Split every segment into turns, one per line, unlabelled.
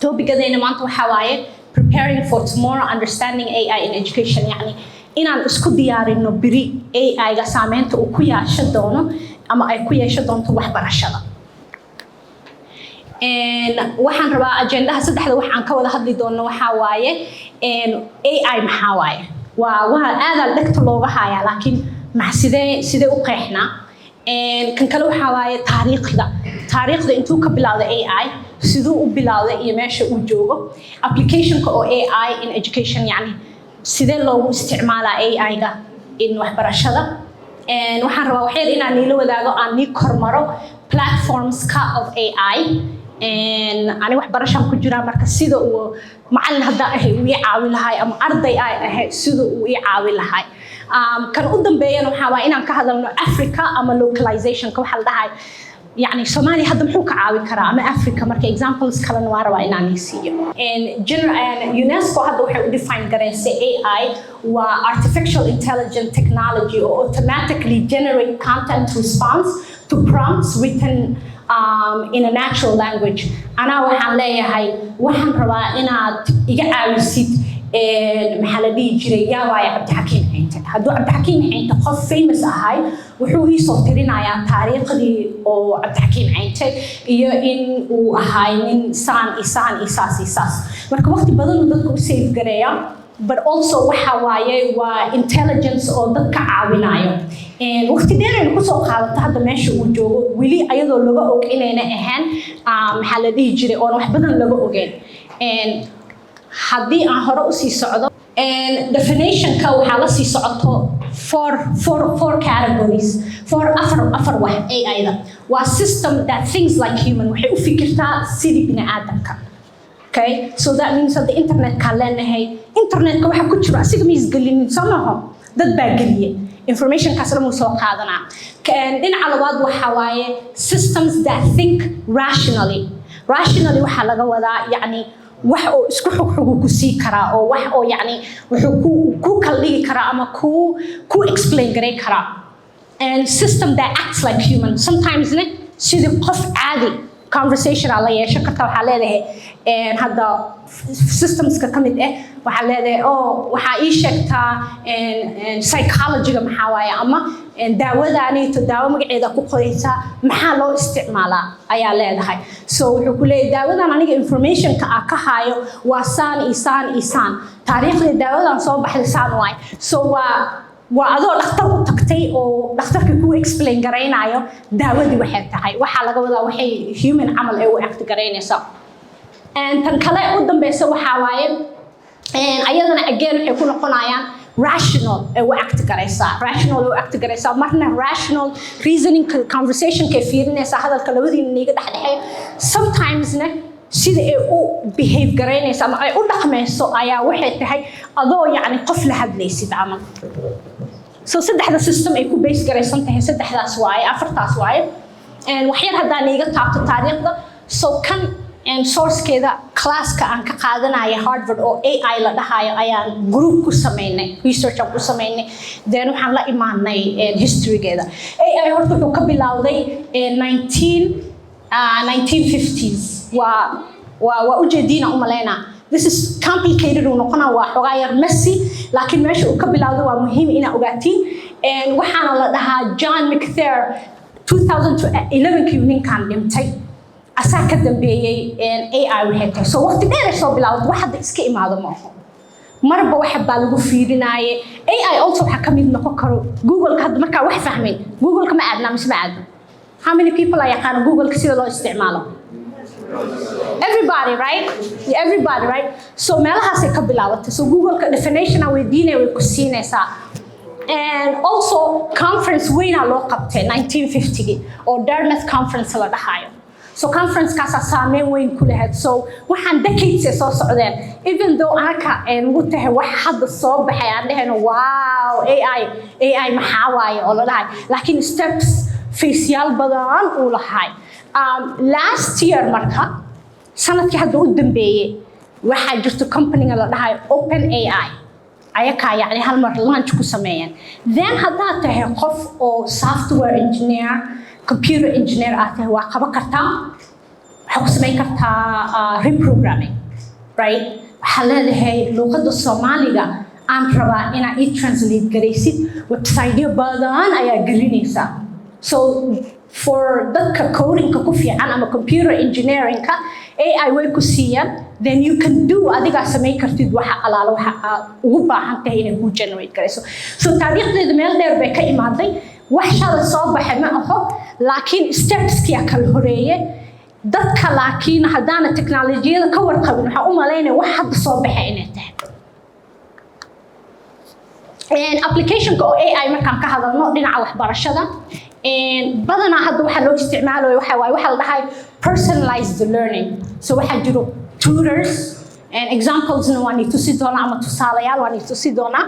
topic هذا maanta waxa waaye preparing for tomorrow understanding AI in education يعني inaan isku diyaarino biri AI ga saameynta uu ku yeesho doono ama ay ku yeesho doonto waxbarashada waxaan rabaa ajendaha saddexda waxaan ka wada hadli doono waxa waaye AI maxaa waaye waa aad dhagta looga hayaa laakiin sidee u qeexnaa kan kale waxa waaye taariikhda intuu ka bilowday AI sidoo u bilowday iyo meesha uu joogo application-ka oo AI in education yani sidee loogu isticmaalaa AI ga in waxbarashada waxaan rabaa waxyar inaan niila wadaago aan nii kormaro platforms-ka of AI ani waxbarashaan ku jiraa marka sida uu macallin hadda ahay uu ii caawin lahay ama arday ay ahay sida uu ii caawin lahay kan u dambeeyana waxaa waa inaan ka hadalno Africa ama localization-ka waxa la dhahay يعني Somalia هذا محوك عاوي كرا أما أفريقيا مركز examples كلا نوارا وإنان يسيو. UNESCO هذا وحده define كرنسي AI و artificial intelligence technology or automatically generate content response to prompts written in a natural language. أنا وحن ليه هاي وحن روا إنا يجعل سيد محلدي جري يا واي عبد الحكيم حينته هذا عبد الحكيم حينته قف famous هاي وحوي صوتيرين عيا تاريخ دي أو عبد الحكيم حينته إن وهاي من إساس مركب وقت بدل ضدكم safe جريا but also وحواي وintelligence أو ضدك عاونايو وقت دينا نقص قاعدة هذا ماشي وجوه ولي أيضا لغة أوكين أنا إهان محلدي جري أو واحد بدل لغة أوكين haddii aan hore u sii socdo definition-ka waxaa la sii socoto four categories afar wax AI-da waa system that thinks like human waxay u fikirtaa sidii bini'aadamka okay so that means that the internet-ka leenahay internet-ka waxa ku jiro asiga ma isgelinin somaho dad baa geliye information-kaas lama soo qaadanaa dhinaca labaad waxa waaye systems that think rationally waxaa laga wadaa yani wax oo isku xog ku sii kara oo wax oo yani wuxuu ku kaldhigi kara ama ku explain garay kara and system that acts like human sometimes sidii qof caadi conversation ala yeesho karta waxa leedahay hadda systems-ka kamid waxa leedahay waxa ii sheegtaa psychology-ga maxaa waaye ama daawadaanito daawo magaceeda ku qoraysa maxaa loo isticmaalaa ayaa leedahay so wuxuu ku leeyahay daawadan aniga information-ka ka hayo waa saan taariikhda daawadan soo baxday saan waay so waa adoo dhakhtar u tagtay oo dhakhtarka ku explain garaynayo daawadii waxay tahay waxa laga wadaa waxay human camal ay u act garaynaysa tan kale u dambaysa waxa waaye ayadana again waxay ku noqonayaan rational u act garaysa marna rational reasoning conversation ka fiirinaysa hadalka labadiina niga dhaxdhaxay sometimes sida ay u behave garaynaysa ama ay u dhaqmayso ayaa waxay tahay adoo yani qof la hadlaysid camal so saddexda system ay ku base garaysan tahay saddexdaas waaye afartaas waaye waxyar haddaan iga taabto taariikhda so kan source-keeda class-ka aan ka qaadanaya Harvard oo AI la dhahayo ayaan group ku sameynay research aan ku sameynay then waxaan la imaanay history-geeda AI horta wuxuu ka bilowday 1950s waa ujeediina u malaynaa this is complicated uu noqonaa waa xogaa yar messy laakiin meesha uu ka bilowday waa muhiim inaa ogaatiin waxaana la dhahaa John McThair 2011kii ninkan dhintay asaa ka dambeeyay AI waxay tahay so waqti dheer soo bilowday wax hadda iska imaado ma aha marba waxa baa lagu fiirinaaye AI also waxa ka mid noqon karo Google-ka hadda markaa wax fahmeen Google-ka ma aadna mise ma aadna how many people are yaqaan Google-ka sida loo isticmaalo everybody right so meelahaas ay ka bilaabatay so Google-ka definition aan weydiinay way ku siinaysaa and also conference weyn loo qabtay 1950 oo Dartmouth conference la dhahayo so conference-kaas saameyn weyn ku lahayd so waxaan decades soo socdeen even though anaka ugu tahay wax hadda soo baxay aan dhahayno wow AI maxaa waaye oo la dhahay laakiin steps facial badan uu lahay last year marka sanadkii hadda u dambeeyay waxaa jirto company-ga la dhahay OpenAI ayakaa yani hal mar launch ku sameeyeen then haddaad tahay qof oo software engineer computer engineer ah waa qaban kartaa waxaa ku samayn kartaa reprogramming, right? waxaa leedahay luqadda Soomaaliga aan rabaa inaad ii translate garaysid website-yo badan ayaa gelinaysaa. So for dadka coding-ka ku fiican ama computer engineering-ka AI way ku siiyaan, then you can do adigaa samayn kartid waxa alaala waxa aad ugu baahan tahay inay ku generate garayso. So taariikhdeeda meel dheer bay ka imaaday, wax shala soo baxay ma aho, laakiin stepskiyaa kala horeeye. dadka laakiin haddaana teknolojiyada ka warqabin waxaa u malaynaya wax hadda soo baxay inay tahay. application-ka oo AI markaan ka hadalno dhinaca waxbarashada, badanaa hadda waxaa loo isticmaalayo waxaa la dhahay personalized learning. So waxaa jiro tutors and examplesna waan i tusi doonaa ama tusaalayaal waan i tusi doonaa.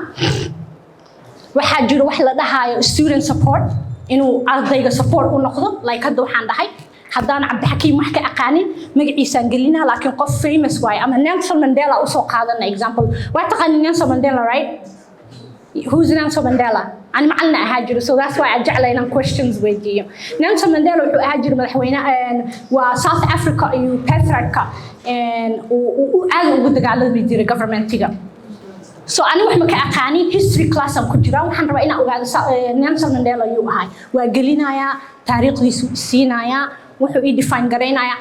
waxaa jiro wax la dhahayo student support, inuu ardayga support u noqdo. Like hadda waxaan dhahay haddaan Cabdixakiim wax ka aqaanin magaciisaan gelinaa, laakiin qof famous waaye ama Nelson Mandela usoo qaadana example. waa taqaanin Nelson Mandela, right? Who's Nelson Mandela? أنا معلنا أهاجر, so that's why I جعلنا questions with you. Nelson Mandela wuxuu ahaajir madaxweyne waa South Africa iyo Patriarka aad ugu dagaalamay jiray governmentiga. So أنا wax ma ka aqaanin history class aan ku jiraa, waxaan rabaa inaan ogaado Nelson Mandela ayuu ahay. waa gelinayaa taariikhdiisu siinayaa, wuxuu i define garaynayaa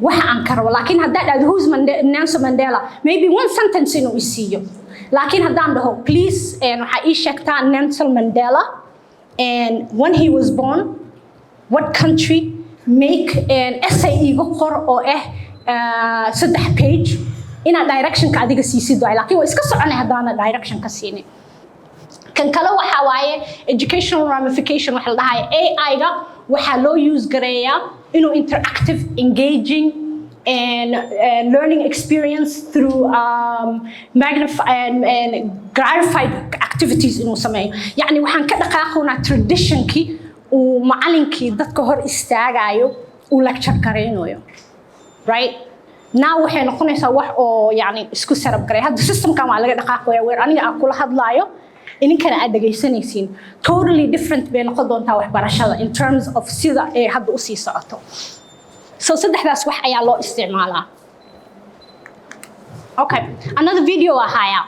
waxa aan ka rabo. laakiin haddaad dhahdo who's Nelson Mandela, maybe one sentence inuu i siiyo. laakiin haddaan dhaho please waxaa ii sheegtaa Nelson Mandela and when he was born, what country, make an essay iiga qor oo 3 page, inaad direction-ka adiga siisid waay. laakiin waa iska soconay haddaana direction ka siinin. kan kale waxaa waaye educational ramification, waxa la dhahay AI-ga waxaa loo use gareeyaa inuu interactive, engaging and learning experience through magnified and gratified activities inuu sameeyo. yacni waxaan ka dhaqaaqoonaa tradition-kii uu macalinkii dadka hor istaagayo uu lecture garaynayo, right? now waxay noqonaysaa wax oo yacni isku sarab garay. hadda system-kan waa laga dhaqaaqoyaa weer aniga aan kula hadlaayo idinkana aad dhegaysanaysiin. totally different bay noqon doontaa waxbarashada in terms of sida ay hadda u sii socoto. So saddexdaas wax ayaa loo isticmaalaa. Okay, another video ahaya.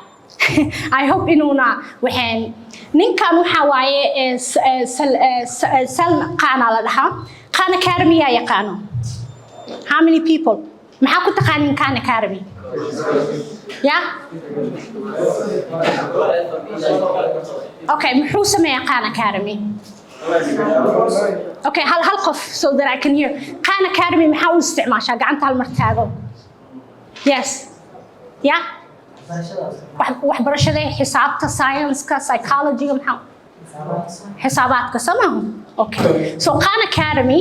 I hope inuuna waxaan ninkan waxa waaye Salma Qana la dhahaa. Khan Academy yaa yaqaano. How many people? maxaa ku taqaanin Khan Academy? Yeah? Okay, muxuu sameeyaa Khan Academy? Okay, hal qof so that I can hear. Khan Academy maxaa u isticmaashaa? gacanta hal mar taago. Yes. Yeah? waxbarashada xisaabta, science-ka, psychology-ga maxaa? xisaabaadka samahu. Okay. So Khan Academy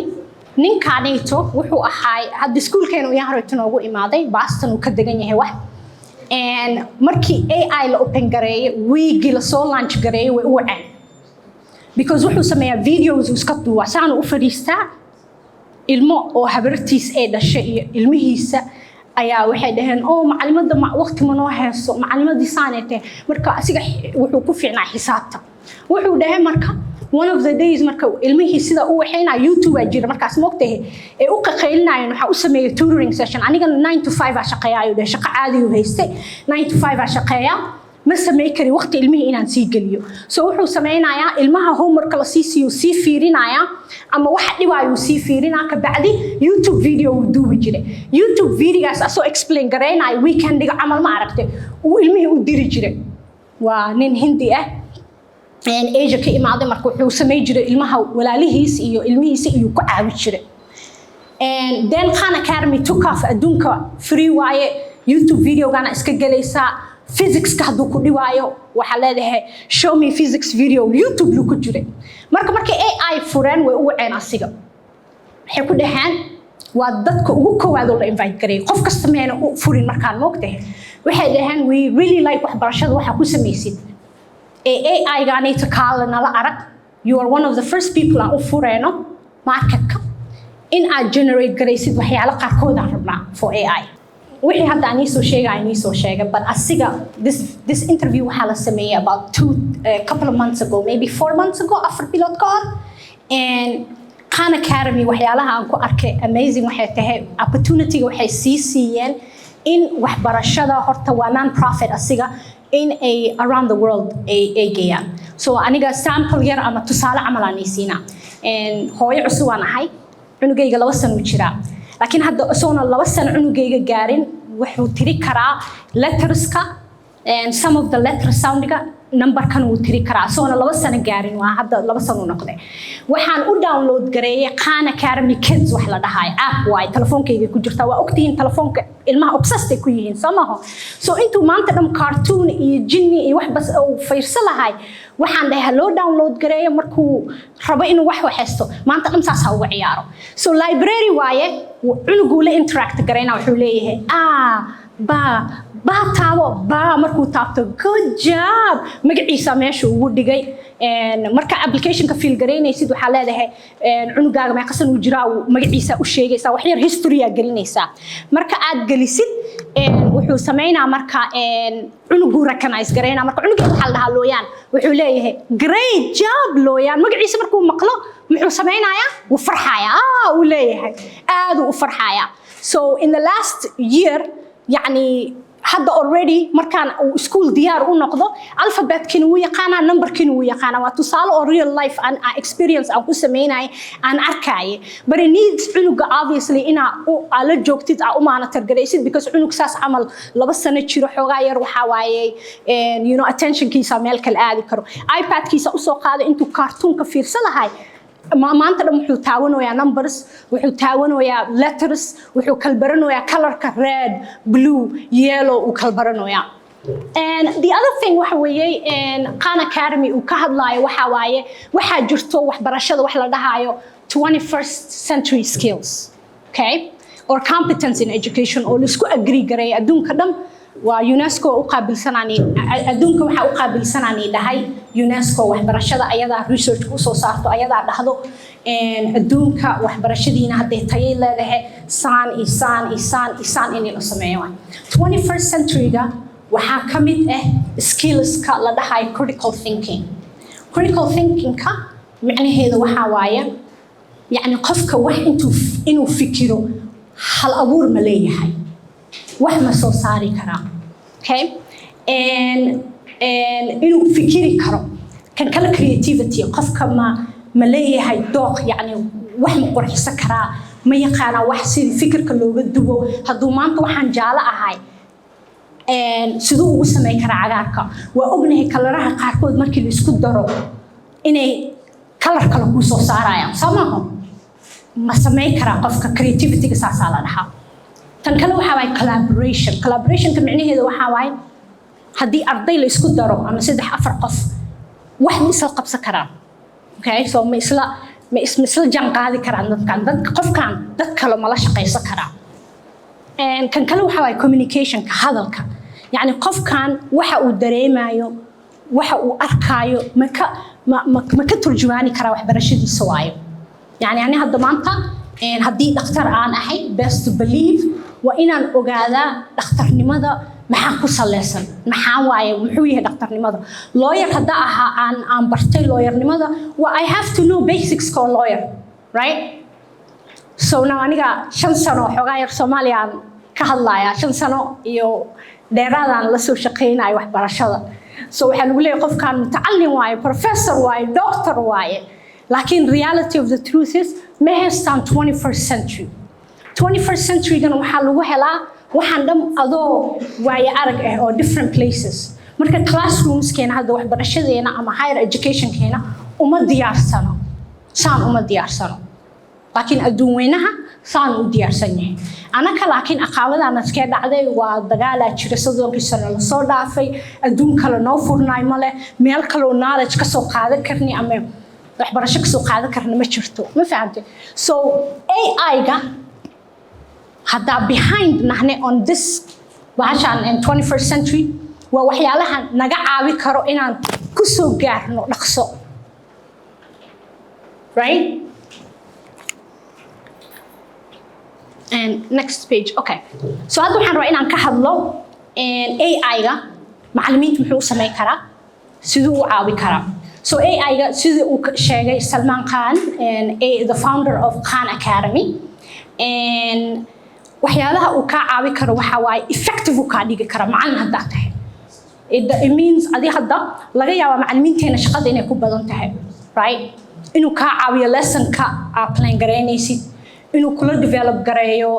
ninkaanayto wuxuu ahaay hadda iskuulkeena uu yahay inoogu imaaday Boston uu ka degan yahay wax. and markii AI la open gareeyay weegi la soo launch gareeyay way u waceen. because wuxuu sameeyaa videos iska duuba saan u fariistaa ilmo oo habartiis ay dhashay iyo ilmihiisa ayaa waxay dhaheen oo macallimada waqti ma noo hayso, macallimadii saanaytay marka asiga wuxuu ku fiicnaa xisaabta. wuxuu dhahay marka one of the days marka ilmihii sida uu waxayna YouTube ajira markaas moogtahay ee u qaqaylinaayeen waxa uu sameeyay tutoring session. aniga 9 to 5 shaqeeyayo dhahay, shaqo caadi u haystay 9 to 5 shaqeeya ma sameey kari waqti ilmihii inaan sii geliyo. so wuxuu sameynayaa ilmaha homework la siisiyo sii fiirinaya ama waxa dhibaayo sii fiirinaa ka bacdi YouTube video uu duubi jiray. YouTube videogaas asoo explain gareynayo weekendiga camal ma aragtay uu ilmihii u diri jiray. waa nin Hindi ah and Asia ka imaaday marka wuxuu sameey jiray ilmaha walaalihiis iyo ilmihiisa iyo ku caawi jiray. and then Khan Academy took off adduunka free waaye. YouTube video-gana iska galaysaa. physics-ka hadduu ku dhibaayo waxaa leedahay show me physics video YouTube lu ku jiray. marka AI fureen way u waceen asiga. waxay ku dhahaan waa dadka ugu koowaad oo la invite gareeyay. qof kasta meena u furin markaan moogtahay. waxay dhahaan we really like waxbarashada waxa ku samaysid. AI-gaanayta kaala nala arag. you are one of the first people aan u fureeno marketka in aad generate garaysid waxyaalo qaarkood aan rabnaa for AI. wixii hadda aan soo sheegay but asiga this interview waxaa la sameeyay about couple of months ago, maybe 4 months ago, 4 bilood ka hor. and Khan Academy waxyaalaha aan ku arkay amazing waxay tahay opportunity waxay siiyeen in waxbarashada horta waa non-profit asiga in ay around the world ay geeyaan. So aniga sample yar ama tusaale camal aan isiina hooyo cusub aan ahay cunugayga 2 sano jira laakiin hadda soona 2 sano cunugayga gaarin wuxuu tiri karaa letterska and some of the letter soundga number kan uu tiri karaa soona 2 sano gaarin waa hadda 2 sano noqday waxaan u download gareeyay Khan Academy Kids wax la dhahay app way telefoonkayga ku jirta waa ogtiin telefoonka ilmaha obsessed ku yihiin samaho so intuu maanta dham cartoon iyo jinni iyo wax bas oo fiirsalahay waxaan dhahay loo download gareeyo markuu rabo inuu wax waxeesto maanta dham saas ugu ciyaaro so library waaye cunugu la interact gareena wuxuu leeyahay ba taabo ba markuu taabto good job magaciisa meesha ugu dhigay marka application ka fill gareynaysid waxa leedahay cunugaaga ma qasan uu jiraa magaciisa u sheegaysa wax yar history ah galinaysa marka aad galisid wuxuu sameeynaa marka cunugu recognize gareena marka cunuga waxa la dhahaa looyaan wuxuu leeyahay great job looyaan magaciisa markuu maqlo muxuu sameynayaa wuu farxayaa uu leeyahay aad uu farxayaa so in the last year يعني هذا already مركان school ديار ونقضه alphabet كنوا يقانا number كنوا يقانا وتصال or real life and experience أو كسميناي عن أركاي but it needs عنق obviously إنا على جوكتيد أو ما أنا ترجريسيد because عنق ساس عمل لبس نتشير حوغاير وحواي you know attention كيسا مالك الآلي كرو iPad كيسا أسوق هذا أنتو كرتون كفير سلهاي ما أنت لما حيو تاونو يا numbers وحيو تاونو يا letters وحيو كالبرنو يا color red blue yellow وكالبرنو يا and the other thing وحويي in Khan Academy وكهدلاي وحواي وحاجرتو وحبرشة وحلا دهايو 21st century skills okay or competence in education or لسكو agree قري أدون كدم ويونسكو أقابل سناني أدونك وح أقابل سناني لهاي يونسكو وحبرشة أيضا research كوسو صارتو أيضا لحظو إن أدونك وحبرشة دينا هدي تيلا له إنسان إني لسمعيوان 21st century جا وحكمت skills كلا لهاي critical thinking كا يعني هذا وحوايا يعني قفك وح إنه فكره هل أبور ملايه هاي wax ma soo saari kara okay and inuu fikiri karo kan kala creativity qofka ma leeyahay dooq yani wax ma qurxisa kara ma yaqaana wax sidii fikirka looga dubo haduu maanta waxaan jaala ahay sidoo uu sameey kara cagaarka waa ognahay kalaraha qaarkood markii la isku daro inay kalar kala ku soo saarayaan samaho ma sameey kara qofka creativity ga saasa la dhahaa tan kale waxa way collaboration ka micnaheedu waxa way hadii arday la isku daro ama 3-4 qof wax ma isla qabsan karaan okay so ma isla jaan qaadi karaan dadka qofkan dad kale ma la shaqeysan karaan and kan kale waxa way communication ka hadalka yani qofkan waxa uu dareemayo waxa uu arkaayo ma ka turjumaani kara waxbarashadiisa waayo yani hadda maanta hadii dhakhtar aan ahay best to believe وإنان أجادا دكتور نماذا محن كسلسل محن واي محويه دكتور نماذا lawyer هذا عن برتي lawyer نماذا و I have to know basics called lawyer right so now أنيقا شن سنة حقاير سوماليا كهلايا شن سنة يو ديرادان لسه شقين أي واحد برشلة so حنقول لي قف كان متعلم واي professor واي doctor واي لكن reality of the truth is ما هي stand 21st century 21st century gan waxa lagu helaa waxaan dham adoo waaya arag ah oo different places marka classrooms keena hadda waxbarashadeena ama higher education keena uma diyaarsano laakiin adduunweynaha saan u diyaarsan yahay anaka laakiin aqaabadana iska dhacday waa dagaal jira sodonkii sano la soo dhaafay adduun kale noo furnaay male meel kale oo knowledge ka soo qaadan karni ama waxbarasho ka soo qaadan karni ma jirto ma fahamtay so AI ga هذا behind نحن on this وعشان in 21st century ووحيالها نجا عاوي كرو إن كسو جارنو نقصو right and next page okay so هذا وحنا رأينا كهذلو in AI جا معلمين محو سمي كرا سدو عاوي كرا So AI sida uu sheegay Salman Khan, the founder of Khan Academy, and waxyaalaha uu ka caawi karo waxa waaye effective uu ka dhigi kara macallin hadda tahay. It means adi hadda laga yaabo macallimiinteena shaqada inay ku badan tahay, right? Inuu ka caawiyo lesson-ka plan gareynaysid, inuu kula develop gareeyo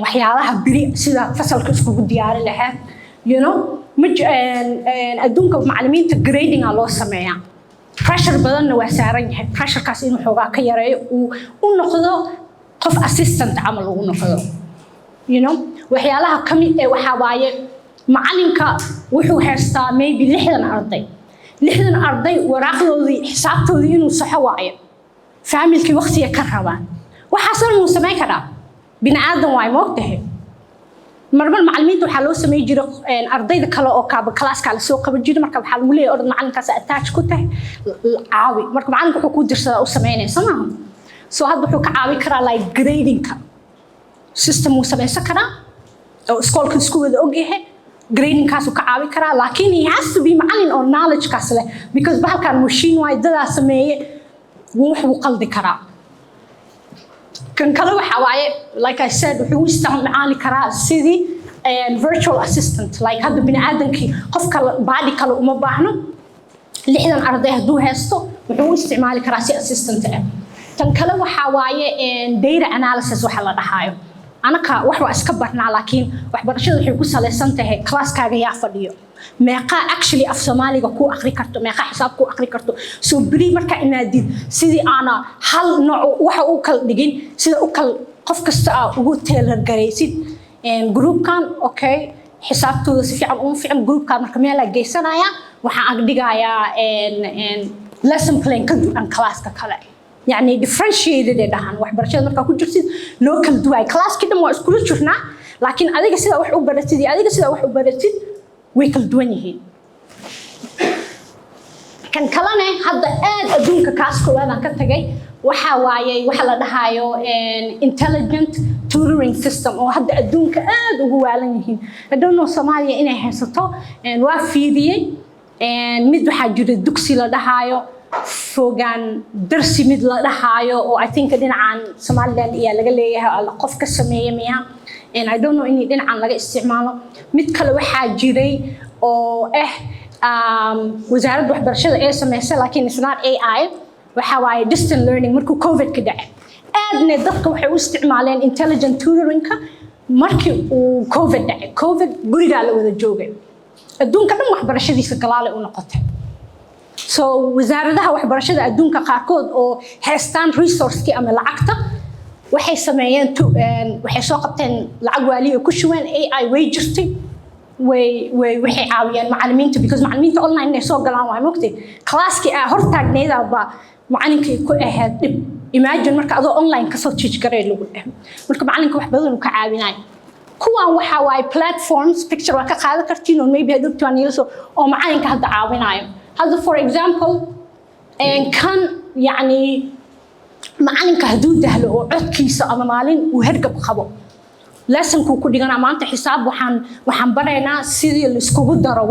waxyaalaha biri sida fasalka iskugu diyaari lahayd, you know, adduunka macallimiinta grading loo sameeyaa. Pressure badanna waa saaran yahay. Pressure-kaas inuu xoogaa ka yareeyo uu u noqdo qof assistant camal uu noqdo. You know, waxyaalaha ka mid waxa waaye macalinka wuxuu haystaa maybe 60 arday. 60 arday waraaqdoodii xisaabtoodii inuu saxo waayo. Familkii waqtiga ka rabaan. waxaasna uu sameyn karaa. Bini aadan waay moogtahay. marmar macallimiintu waxa loo sameey jiray ardayda kale oo kaaba class-ka la soo qaban jiray marka waxa lagu leeyahay orod macallinkaas attach ku tahay caawi marka macallinka wuxuu ku dirsadaa u sameynaysa maaha soo hadda wuxuu ka caawi karaa like grading-ka system uu sameeysan karaa oo iskoolka isku wada og yahay grading-kaas uu ka caawi karaa laakiin he has to be macallin oo knowledge-kaas leh because bahalkan machine waay dadaa sameeye wuxuu qaldi karaa kan kale waxa waaye like I said wuxuu isticmaali karaa sidii virtual assistant like hadda bini aadankii qofka body kale uma baahno 60 arday hadduu haysto wuxuu isticmaali karaa si assistant ah tan kale waxa waaye data analysis waxa la dhahayo anaka wax waa iska barnaa laakiin waxbarashada waxay ku saleysan tahay class-kaaga yaa fadhiyo meeqa actually af Soomaaliga ku akhri karto meeqa xisaab ku akhri karto soo bari marka inaadid sidii ana hal nooc waxa uu kala dhigin sida uu kala qof kasta ugu tailor gareysid groupkan okay xisaabtooda si fiican u fiican groupkan marka meel la geysanaya waxa ag dhigayaa lesson plan ka duwan class-ka kale يعني differentiated دهان waxbarashada marka ku jirtid local duway class kida ma isku jirnaa laakiin adiga sida wax u baratid adiga sida wax u baratid way kala duwan yihiin kan kalane hadda aad adduunka kaas koowaad ka tagay waxa waaye waxa la dhahayo intelligent tutoring system oo hadda adduunka aad ugu waalan yihiin I don't know Soomaaliya inay haysato waa fiidiyay mid waxa jira dugsi la dhahayo fogaan darsi mid la dhahayo oo I think dhinacan Somaliland iyo laga leeyahay qof ka sameeyay miya and I don't know in dhinacan laga isticmaalo mid kale waxa jiray oo wasaaradda waxbarashada ee sameysay laakiin it's not AI waxa waaye distance learning markuu covid ka dhacay aadna dadka waxay u isticmaaleen intelligent tutoring-ka markii uu covid dhacay covid guriga la wada joogay adduunka dhan waxbarashadiisa galaale u noqotay so wasaaradaha waxbarashada adduunka qaarkood oo haystaan resource-ki ama lacagta waxay sameeyeen waxay soo qabteen lacag waali oo ku shubeen AI way jirtay waxay caawiyeen macallimiinta because macallimiinta online ay soo galaan waa moogtay class-ki hortaagneeda ba macallinkii ku ahayd dib imagine marka adoo online ka soo teach garay lagu dhahay marka macallinka wax badan uu ka caawinay kuwan waxa waay platforms picture waa ka qaadan kartiin oo maybe hadda aan yeeso oo macallinka hadda caawinayo هذا for example كان يعني معلنك هدود ده لو عدكيس أما مالين وهرجب خبو لازم كل جنا ما أنت حساب وحن برينا سيري السكوب درا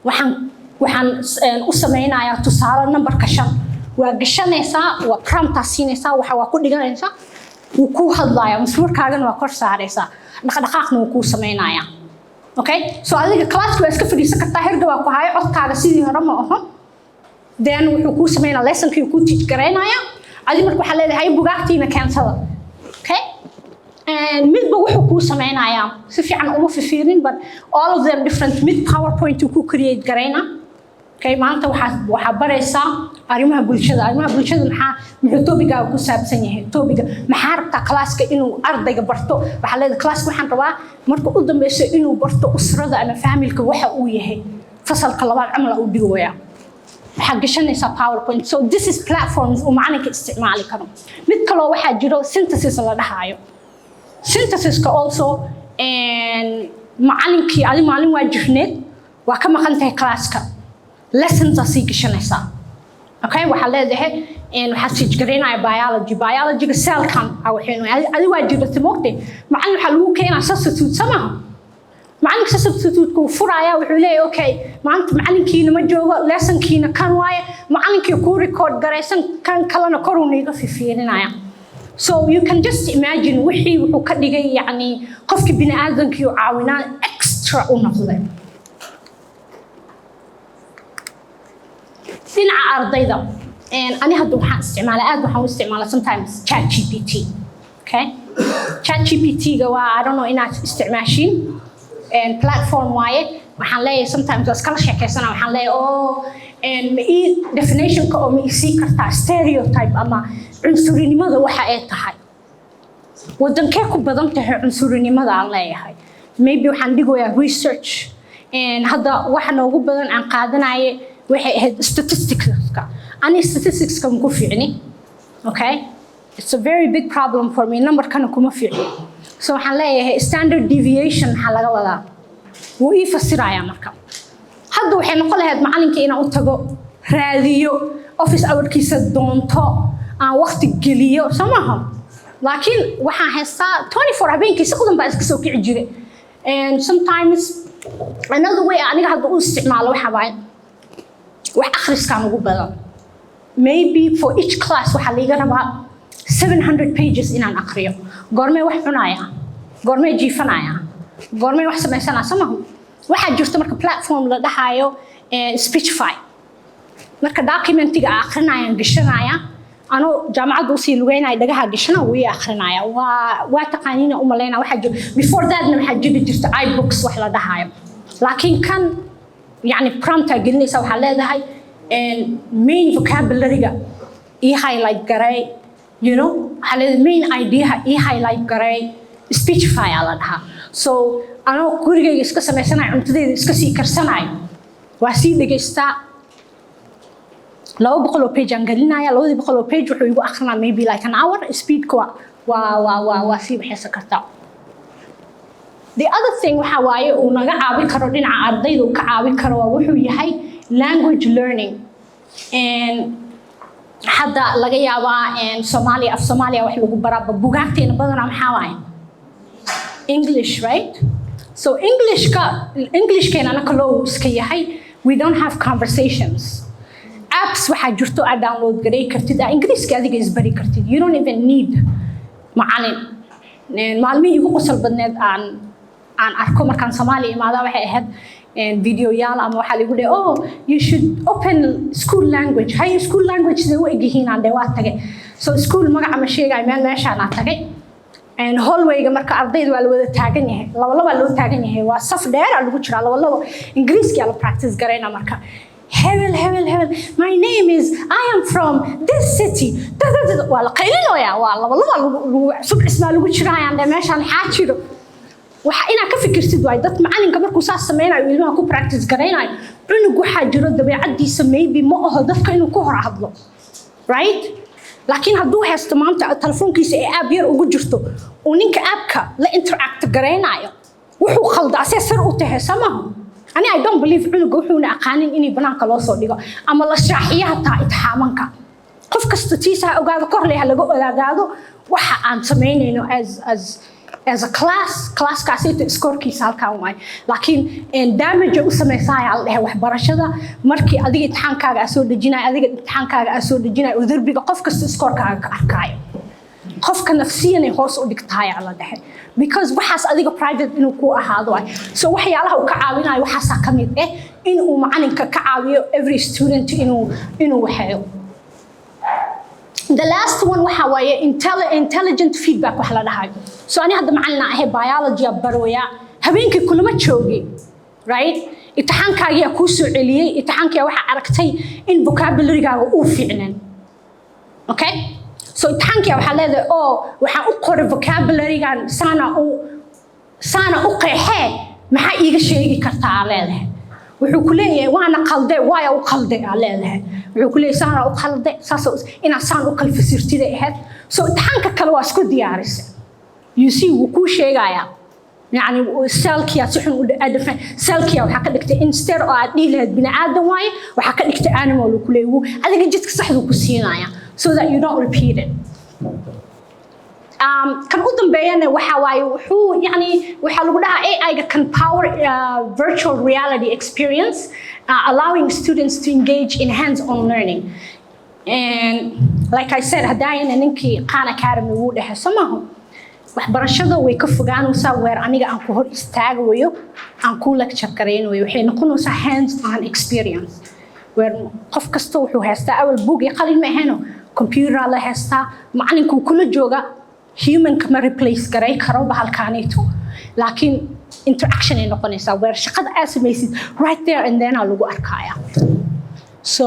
وحن أسمينا يا تصار نمبر كشان وقشان يسا وبرام تاسين يسا وحوا كل جنا يسا وكو هذايا مسؤول كارن وكر سعر يسا نخدقنا وكو سمينا يا okay so adiga class-ka iska fadhiisan kartaa herga waa ku hayo codkaaga sidii hore ma aha then wuxuu ku sameeyay lesson-kii ku teach gareynaya adiga marka waxa leedahay bugaagtiina kaansada okay and midba wuxuu ku sameeyay si fiican uma fiirin but all of them different mid PowerPoint ku create gareyna okay maanta waxa baraysaa arrimaha bulshada muxuu topic-ga ku saabsan yahay topic maxaa rabtaa class-ka inuu ardayga barto waxa leedahay class-ka waxaan rabaa marka u dambeeyo inuu barto usrada ama familka waxa uu yahay fasalka labaad camal uu dhigaya waxa gashanaysa PowerPoint so this is platforms oo macallinka isticmaali karo mid kale waxa jiro synthesis la dhahayo synthesis-ka also and macallinkii maalin waa jirneed waa ka maqan tahay class-ka lessons asii gashanaysa okay waxa leedahay waxa teach gareynaya biology cell-kan waxaynu adi waa jirta moogtay macallin waxa lagu keenaa substitute samaha macallin answer substitute-ku furaya wuxuu leeyahay okay maanta macalinkiina ma joogo lesson-kiina kan waaye macalinkii ku record garaysan kan kalena kor uu niga fiirinaya so you can just imagine wixii wuxuu ka dhigay yani qofka bini aadamkii uu caawinaa extra u noqday dhinaca ardayda ani hadda waxaan isticmaalaa sometimes ChatGPT okay ChatGPT-ga waa I don't know inaad isticmaashiin platform waaye waxaan leeyahay sometimes waa iskala sheekaysana waxaan leeyahay ma ii definition-ka oo ma ii sii kartaa stereotype ama cunsurinimada waxa ay tahay wadankee ku badan tahay cunsurinimada aan leeyahay maybe waxaan dhigayaa research hadda waxa noogu badan aan qaadanaye waxay ahayd statistics-ka ani statistics-ka ma ku fiicni okay it's a very big problem for me number-kana kuma fiicni so waxaan leeyahay standard deviation maxaa laga wadaa wuu ii fasirayaa marka hadda waxay noqon lahayd macalinkii inaan u tago raadiyo office hour-kiisa doonto aan waqti geliyo soo maaha laakiin waxaan haystaa 24 habeenkii si udan baa iska soo kici jiray and sometimes another way aniga hadda u isticmaalo waxa waaye wax akhriskaan ugu badan maybe for each class waxaa liiga rabaa 700 pages inaan akhriyo goormee wax cunaya goormee jiifanaya goormee wax samaysanaya soo maaha waxaa jirta marka platform la dhahayo Speechify marka documentiga akhrinayaan gashanaya anoo jaamacadda u sii lugeynaya dhagaha gashana wuu ii akhrinaya waa taqaaniina u malaynaya waxaa jiro before that-na waxaa jiri jirta iBooks wax la dhahayo laakiin kan يعني prompt gelinaysa waxa leedahay main vocabulary-ga ii highlight garay you know waxa leedahay main idea ii highlight garay Speechify la dhahaa so anoo gurigayga iska sameysanayo cuntadayda iska sii karsanayo waa sii dhageystaa 200 page aan gelinaya 200 page wuxuu igu akhrinaa maybe like an hour speed-ka waa sii bixisa kartaa The other thing waxa waaye uu naga caawin karo dhinaca ardayda uu ka caawin karo waa wuxuu yahay language learning hadda laga yaabaa Soomaaliya af Soomaaliya wax lagu baraa buugaagteena badanaa maxaa waaye English right so Englishkeena anaka loo iska yahay we don't have conversations apps waxaa jirto aad download garay kartid Ingiriiska adiga isbari kartid you don't even need macalin maalmihii ugu qosol badneed aan arko markaan Soomaaliya imaada waxay ahayd video yaal ama waxa lagu dhahay oh you should open school language high school language sida u egihiin aan waa tagay so school magaca ma sheegay meeshaan aan tagay and hallway-ga marka ardaydu waa la wada taagan yahay laba loo taagan yahay waa saf dheer lagu jira laba Ingiriiska la practice garayna marka Hebel, my name is, I am from this city. Wala qaylinoya, wala subcisna lagu jirayaan meeshaan xaajiro. Waxa ina ka fikirsid way dad macalinka markuu saas sameeyay ilmaha ku practice garaynayo. Cunug waxa jiro dabeecadiisa maybe ma aha dadka inuu ku hor hadlo. Right? Laakiin hadduu haysto maanta telefoonkiisa ee app yar ugu jirto oo ninka app-ka la interact garaynayo wuxuu khaldaa sir u tahay samaha. I don't believe cunuga wuxuuna aqaanin inay banaanka loo soo dhigo ama la shaaxiyaha taa itixaamanka qof kasta tiisa ogaado kor leeyahay laga ogaado waxa aan sameynayno as a class kaasita scorekiisa halkaan waay laakiin damage u sameysaya la dhahay waxbarashada markii adiga itixaankaaga soo dejinay oo darbiga qof kasta scorekaaga ka arkayo qofka nafsiyan ay hoos u dhigtaay la dhahay because waxaas adiga private inuu ku ahaado so waxyaalaha uu ka caawinayo waxaas ka mid ah in uu macalinka ka caawiyo every student inuu waxeeyo the last one waxa waaye intelligent feedback wax la dhahayo so ani hadda macalina ahay biology barooya habeenkii kulama joogay right itixaankaaga ku soo celiyay itixaankaaga waxa aragtay in vocabulary-gaaga uu fiicnaan okay so itixaanka waxa leedahay oo waxa u qoray vocabulary-gan sana u qeexee maxaa iiga sheegi kartaa leedahay wuxuu ku leeyahay waana qalday waaya u qalday leedahay wuxuu ku leeyahay sana u qalday saasoo ina san u kala fasirtida ahayd so itixaanka kale waa isku diyaarisay you see wuu ku sheegaya يعني سالكيا سحن ودفن سالكيا وحكى لك إنستر أو عديله بنا عادة واي وحكى لك animal وكله هذا جدك صح ذو كسينايا so that you don't repeat it kan u dambeeyana waxa waaye wuxuu yani waxa lagu dhahaa AI can power virtual reality experience, allowing students to engage in hands-on learning. And like I said, hadayna ninkii Khan Academy wuu dhahay samaho waxbarashada way ka fogaanaysaa weer aniga aan ku hor istaagayo aan ku lecture gareynayo waxay noqonaysaa hands-on experience weer qof kasta wuxuu haystaa awal book iyo qalin ma ahayno computer la haystaa macalinku kula jooga human kama replace garay karo bahalkaanito laakiin interaction ay noqonaysaa weer shaqada aad samaysid right there and then lagu arkaya. So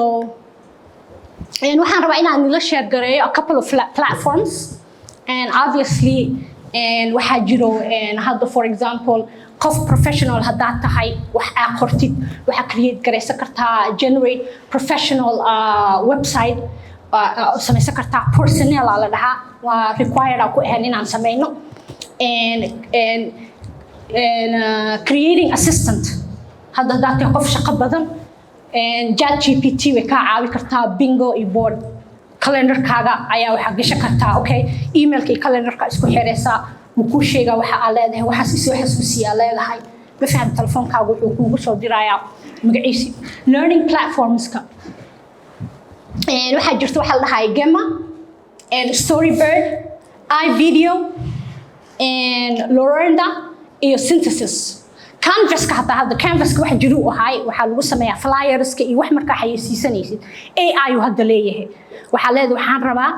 waxaan rabaa inaan nila share gareeyo a couple of platforms, and obviously waxaa jiro hadda for example qof professional haddaad tahay wax aad qortid waxaa create garaysan kartaa generate professional website samaysan kartaa personnel la dhahaa waa required aan ku ahayn inaan samayno and creating assistant hadda haddaad tahay qof shaqo badan ChatGPT way kaa caawi kartaa bingo iyo board calendarkaaga ayaa waxaa gasha kartaa okay emailka iyo calendarka isku xiraysaa wuu kuu sheegaa waxa aad leedahay waxaas isoo xasuusiyaa leedahay ma faham telefoonkaaga wuxuu kuugu soo dirayaa magaciisi learning platformska waxaa jirta waxa la dhahaa Gemma and Storybird, iVideo and Lorenda iyo Synthesis. Canvaska hadda Canvaska waxa jiru ahay waxa lagu sameeyaa flyerska iyo wax markaa xayeysiisanaysid AI uu hadda leeyahay waxa leedahay waxaan rabaa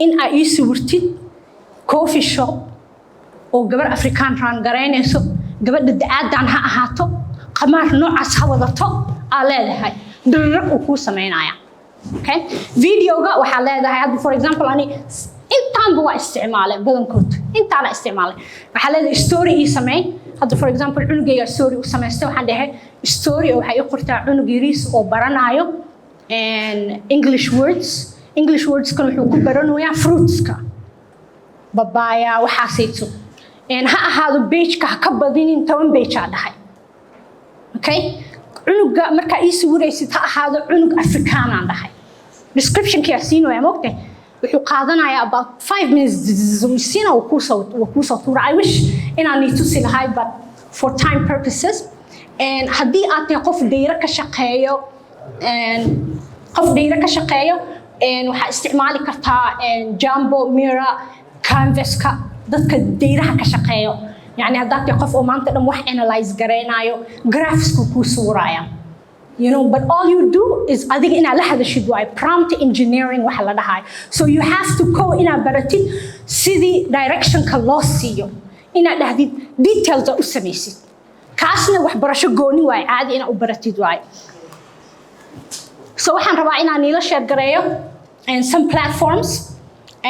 in ay ii sawirtid coffee shop oo gabar Afrikaan raan gareynayso gabadha da'adan ha ahaato qamaar noocaas ha wadato aa leedahay diraq uu ku sameynaya. Okay videoga waxa leedahay hadda for example ani intaan waa isticmaalay badankood intaan isticmaalay waxa leedahay story ii sameey hadda for example cunugayga story u sameystay waxaan dhahay story waxay u qortaa cunug yariis oo baranayo and English words kan wuxuu ku baranayaa fruitska babaya waxa sayto and ha ahaado page-ka ka badinin 10 page aa dhahay. Okay cunuga marka ii sawiraysid ha ahaado cunug Afrikaan aan dhahay description-ka siino ay moogtay wuxuu qaadanayaa about 5 minutes siina uu ku soo tuura. I wish inaan need to see lahay but for time purposes and haddii aad tahay qof dayra ka shaqeeyo waxaa isticmaali kartaa Jambo, Mira, Canvaska dadka dayraha ka shaqeeyo يعني haddaad tahay qof oo maanta dhan wax analyze gareynayo graphsku ku suuraya you know but all you do is adiga inaad la hadashid waay prompt engineering waxa la dhahay so you have to go inaad baratid sidii directionka loo siiyo inaad dhahdid details u samaysid kaasna waxbarasho gooni waay caadi inaad u baratid waay. So waxaan rabaa inaan ila share gareeyo and some platforms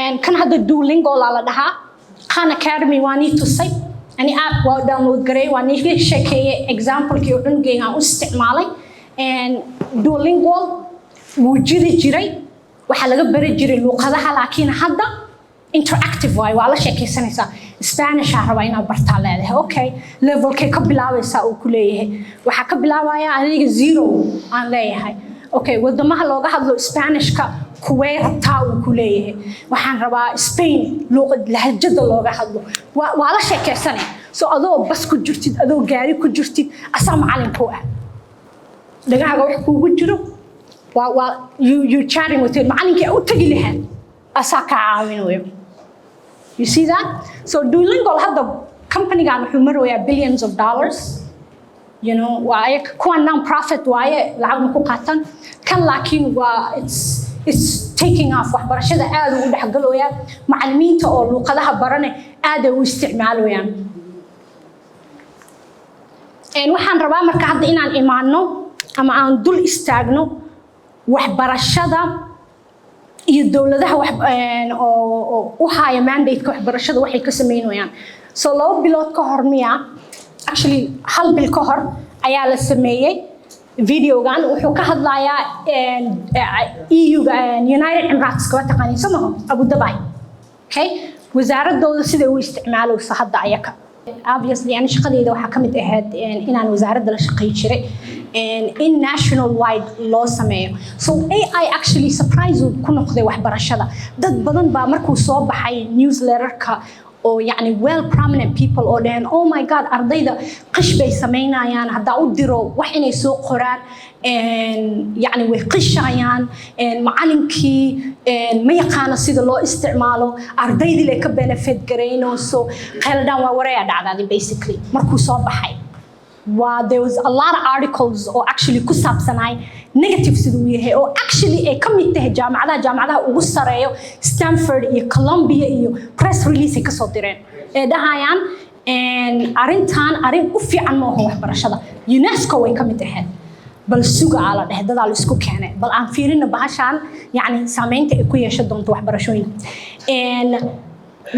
and kan hadda Duolingo la dhahaa Khan Academy waa need to say ani app waa download gareey waa need sheekeeye example-kii oo cunugayga aan u isticmaalay and Duolingo wuu jiri jiray waxa laga bari jiray luqadaha laakiin hadda interactive way waa la sheekaysanaysaa Spanish ah rabaa inaad bartaa leedahay okay level-kay ka bilaabaysaa uu ku leeyahay waxa ka bilaabaya aniga 0 aan leeyahay okay wadamaha looga hadlo Spanish-ka kuwee rabtaa uu ku leeyahay waxaan rabaa Spain luqad lahjada looga hadlo waa la sheekaysanay so adoo bas ku jirtid adoo gaari ku jirtid asaa macalinku ah dagaaga wax kuugu jiro waa you chatting with macalinkii u tagi lahayd asaa ka caawinayo. You see that? So Duolingo hadda company-gan wuxuu marayaa billions of dollars. You know, waaye kuwa non-profit waaye lacag ku qaatan kan laakiin waa it's taking off waxbarashada aad ugu dhaxgalooya macallimiinta oo luqadaha barane aad u isticmaalayaan. Waxaan rabaa marka hadda inaan imaano ama aan dul istaagno waxbarashada iyo dawladaha oo u haya mandate-ka waxbarashada waxay ka sameynayaan. So 2 bilood ka hor actually 1 bil ka hor ayaa la sameeyay videogan wuxuu ka hadlayaa EU United Emirates ka taqaaniin samaha Abu Dhabi. Okay wasaaradooda sida uu isticmaalayso hadda ayaka obviously ana shaqadeyda waxa kamid ahayd inaan wasaaradda la shaqeey jiray in national wide loo sameeyo. So AI actually surprise ku noqday waxbarashada. Dad badan baa markuu soo baxay newsletterka oo yani well prominent people oo dhahan oh my god ardayda qish bay sameynayaan hadda u diro wax inay soo qoraan yani way qishayaan macallinkii ma yaqaan sida loo isticmaalo ardaydii la ka benefit gareeyno so qaldan waa wareey dhacday basically markuu soo baxay. There was a lot of articles or actually ku saabsanay negative sidoo yahay oo actually ay kamid tahay jaamacadaha ugu sareeyo Stanford iyo Columbia iyo press release ka soo direen dhahayaan arin u fiican ma aha waxbarashada. UNESCO way kamid tahay bal suga ala dhahay dad la isku keenay bal aan fiirina bahashan yani saameynta ay ku yeesho doonto waxbarashooyinka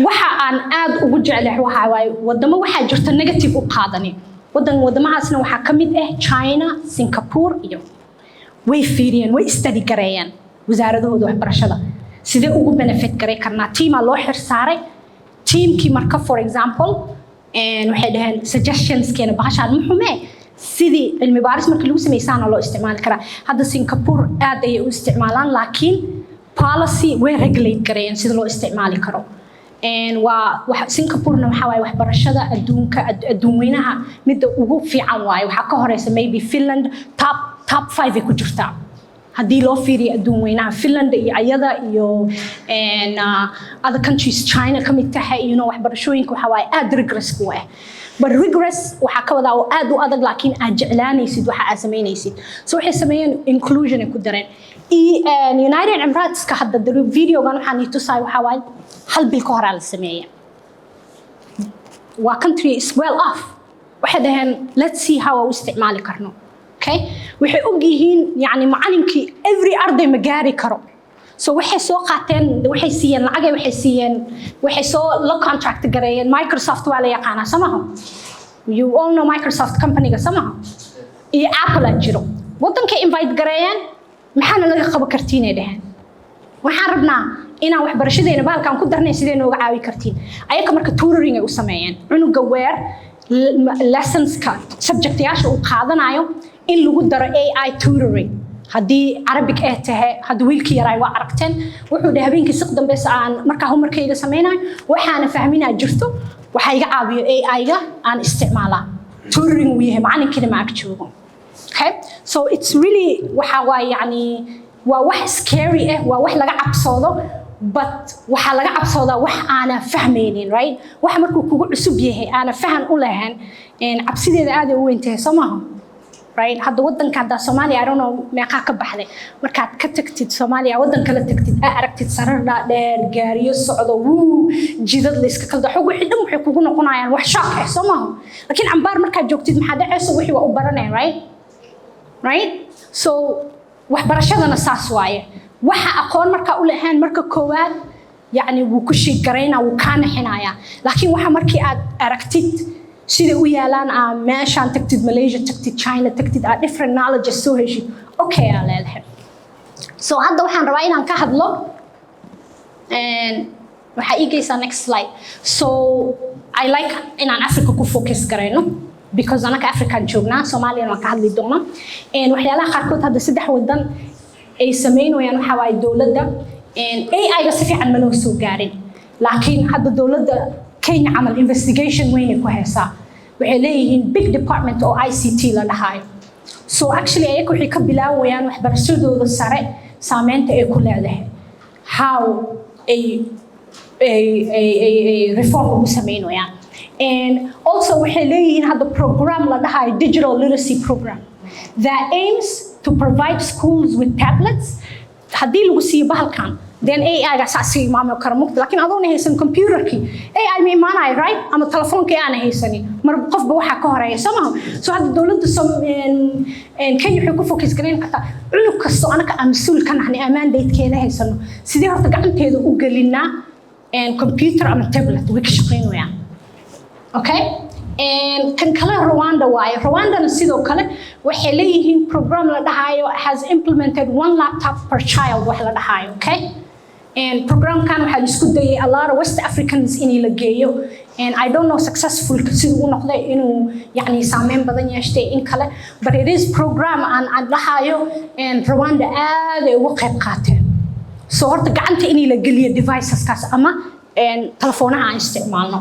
waxa aan aad ugu jecelahay waxa waay wadamo waxa jirta negative u qaadani wadamahaasna waxa kamid ah China, Singapore iyo way fiiriyeen way study gareeyeen wasaaradahooda waxbarashada sidee ugu benefit gareey karnaa team loo xirsaaray teamkii marka for example waxay dhaheen suggestions keena bahashan muxume sidii cilmi baaris markii lagu sameeyay loo isticmaali karaa hadda Singapore aad ay u isticmaalaan laakiin policy way regulate gareeyeen sida loo isticmaali karo. Singapore waxa way waxbarashada adduunweynaha mid ugu fiican waay waxa ka horeysa maybe Finland top 5 ay ku jirtaa hadii loo fiiriyo adduunweynaha Finland iyo ayada iyo other countries China kamid tahay waxbarashooyinka waxa way aad rigorous ku ah but rigorous waxa ka wadaa aad u adag laakiin aad jeclaanaysid waxa aad sameynaysid so waxay sameeyeen inclusion ku dareen United Emirates ka hadda videogan waxaan tusay waxa way hal bil ka hor la sameeyay waa country is well off waxay dhahan let's see how we isticmaali karno okay waxay og yihiin yani macallinkii every arday ma gaari karo so waxay soo qaateen waxay siiyeen lacag waxay soo la contract gareeyeen Microsoft waa la yaqaana samaha you all know Microsoft company-ga samaha iyo Apple jiro wadanka invite gareeyeen maxaana laga qabo kartiinay dhahan waxaan rabnaa inaan waxbarashadeena baalkan ku darnay sidee nooga caawi kartiin ayaka marka tutoring ay u sameeyeen cunuga weer lessons ka subject-yaasha uu qaadanayo in lagu daro AI tutoring hadii Arabic ay tahay hadii wiilkii yaray waa aragteen wuxuu dhahay habeenkii siq dambe aan marka homeworkayga sameeyay waxaana fahminaa jirto waxa iga caawiyo AI-ga aan isticmaalaa tutoring uu yahay macallinkina ma ag joogo okay so it's really waxa waa yani waa wax scary waa wax laga cabsoodo but waxa laga cabsoodaa wax aana fahmaynin right wax markuu kugu cusub yahay aana fahan u lahayn cabsideeda aad u weyn tahay Soomaaliya right hadda wadanka hadda Soomaaliya I don't know meeqa ka baxday markaad ka tagtid Soomaaliya wadan kala tagtid aragtid sarar dheer gaariyo socdo jidad la iska kala xog wixii dhan waxay kugu noqonayaan wax shock ah Soomaaliya laakiin ambaar markaad joogtid maxaa dhacayso wixii waa u baranay right so waxbarashadana saas waaye waxa aqoon marka u leeyahay marka koowaad yani wuu ku sheegareynaa wuu ka naxinaya laakiin waxa markii aad aragtid sida u yaalaan meeshaan tagtid Malaysia tagtid China tagtid different knowledge soo heshid okay aa leedahay so hadda waxaan rabaa inaan ka hadlo waxa igeysa next slide so I like inaan Africa ku focus gareyno because anaka African joognaa Soomaaliya waan ka hadli doonaa waxyaalaha qaarkood hadda saddex wadan ay sameynayaan waxa way dawladda AI-ga si fiican ma loo soo gaarin laakiin hadda dawladda Kenya amal investigation weyn ku haysaa waxay leeyihiin big department oo ICT la dhahayo so actually ayaga waxay ka bilaawayaan waxbarashadooda sare saameynta ay ku leedahay how a reform ugu sameynayaan and also waxay leeyihiin hadda program la dhahayo digital literacy program that aims to provide schools with tablets hadii lagu siiyo bahalkan then AI-ga saasi maamul karo mugta laakiin adoon haysan computerki AI ma imaanay right ama telefoonka aan haysanin mar qofba waxa ka horeeya samaha so hadda dawladda Kenya waxay ku focus gareyn kartaa cunug kasto anaka mas'uul ka nahay mandate-keena haysano sidee horta gacanteeda u gelinaa computer ama tablet way ka shaqeynayaan okay kan kale Rwanda waaye Rwanda sidoo kale waxay leeyihiin program la dhahayo has implemented one laptop per child wax la dhahayo okay and program kan waxa la isku dayay a lot of West Africans in la geeyo and I don't know successful sidii uu noqday inuu yani saameyn badan yeeshay in kale but it is program aan dhahayo and Rwanda aad ay uga qayb qaateen so horta gacanta in la geliyo devices kaas ama telefonaha aan isticmaalno